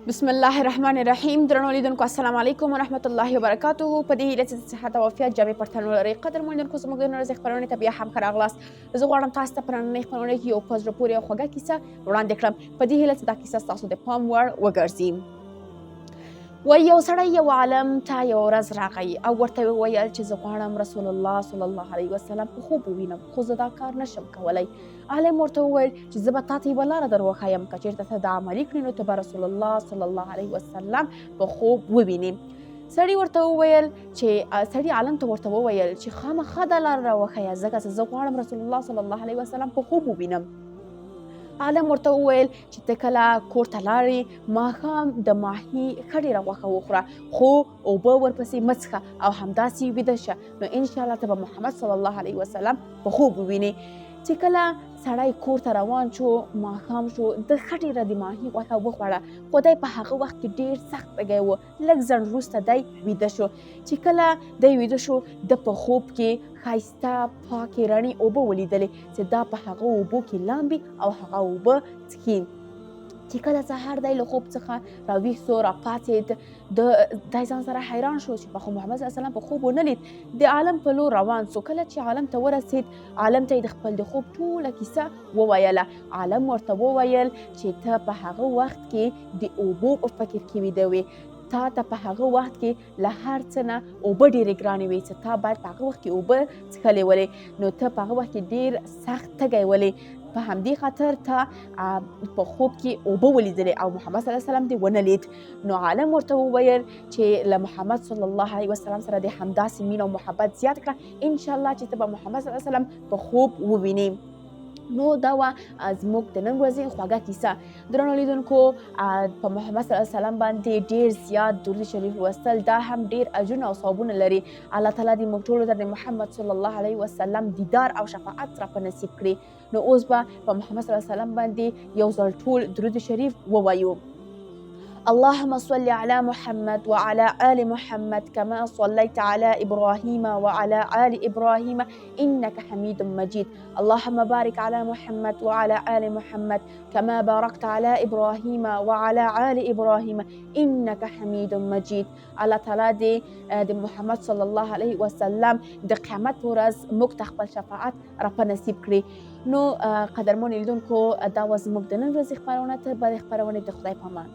بسم الله الرحمن الرحیم. درنو لیدونکو السلام علیکم ورحمت الله وبرکاته. په دې هیله چې صحت او عافیت جامې پرتنو لرئ. قدرمنو لیدونکو زموږ د ورځې خپرونې ته بیا هم ښه راغلاست. زه غواړم تاسو ته په نننۍ خپرونې کې یو په زړه پورې او خوږه کیسه وړاندې کړم، په دې هیله چې دا کیسه ستاسو د پام وړ وګرځي. وایي یو سړی یو عالم ته یوه ورځ راغی او ورته یې وویل چې زه غواړم رسول الله صلی الله علیه وسلم په خوب ووینم، خو زه دا کار نشم کولی. عالم ورته وویل چې زه به تا ته یوه لاره در وښیم، که چېرته ته دا عملي کړې نو ته به رسول الله صلی الله علیه وسلم په خوب ووینې. سړي ورته وویل چې سړي عالم ته ورته وویل چې خامخا دا لاره راوښیه، ځکه چې زه غواړم رسول الله صلی الله علیه وسلم په خوب ووینم. عالم ورته وویل چې ته کله کور ته لاړې ماښام د ماهي ښه ډېره غوښه وخوره، خو اوبه ورپسې مه څښه او همداسې ویده شه، نو انشاءالله ته به محمد صلی الله علیه وسلم په خوب ووینې. چې کله سړی کور ته روان شو، ماښام شو، د ښه ډېره د ماهي غوښه وخوړه، خو دی په هغه وخت کې ډېر سخت تږی و. لږ ځنډ وروسته دی ویده شو. چې کله دی ویده شو، د په خوب کې ښایسته پاکې رڼې اوبه ولیدلې چې دا په هغه اوبو کې لامبي او هغه اوبه څښي. چې کله سهار دی له خوب څخه راویښ سو، راپاڅېد، دی ځان سره حیران شو چې خو محمد صلی الله علیه وسلم په خوب ونه لید. د عالم په لور روان سو. کله چې عالم ته ورسېد، عالم ته یې د خپل د خوب ټوله کیسه وویله. عالم ورته وویل چې ته په هغه وخت کې د اوبو په فکر کې ویده وې، تا ته په هغه وخت کې له هر څه نه اوبه ډېرې ګرانې وې چې تا باید په هغه وخت کې اوبه څښلې ولې، نو ته په هغه وخت کې ډېر سخت تږی ولې، په همدې خاطر ته په خوب کې اوبه ولیدلې او محمد صلی الله علیه وسلم دې ونه لید. نو عالم ورته وویل چې له محمد صلی الله علیه وسلم سره دې همداسې مینه او محبت زیات کړه، انشاءالله چې ته به محمد صلی الله علیه وسلم په خوب ووینې. نو دا وه زموږ د نن ورځې خوږه کیسه. درنو لیدونکو، په محمد صلی الله علیه وسلم باندې ډېر زیات درود شریف لوستل دا هم ډېر اجرونه او ثوابونه لري. الله تعالی دې موږ ټولو ته د محمد صلی الله علیه وسلم دیدار او شفاعت را په نصیب کړي. نو اوس به په محمد صلی الله علیه وسلم باندې یو ځل ټول درود شریف ووایو. اللهم صل على محمد وعلى آل محمد كما صليت على إبراهيم وعلى آل إبراهيم إنك حميد مجيد. اللهم بارك على محمد وعلى آل محمد كما باركت على إبراهيم وعلى آل إبراهيم إنك حميد مجيد. الله تعالی د محمد صلی الله علیه وسلم د قیامت په ورځ موږ ته خپل شفاعت را په نصیب کړي. نو قدرمنو لیدونکو، دا وه زموږ د نن ورځې خپرونه. تر بلې خپرونې د خدای په امان.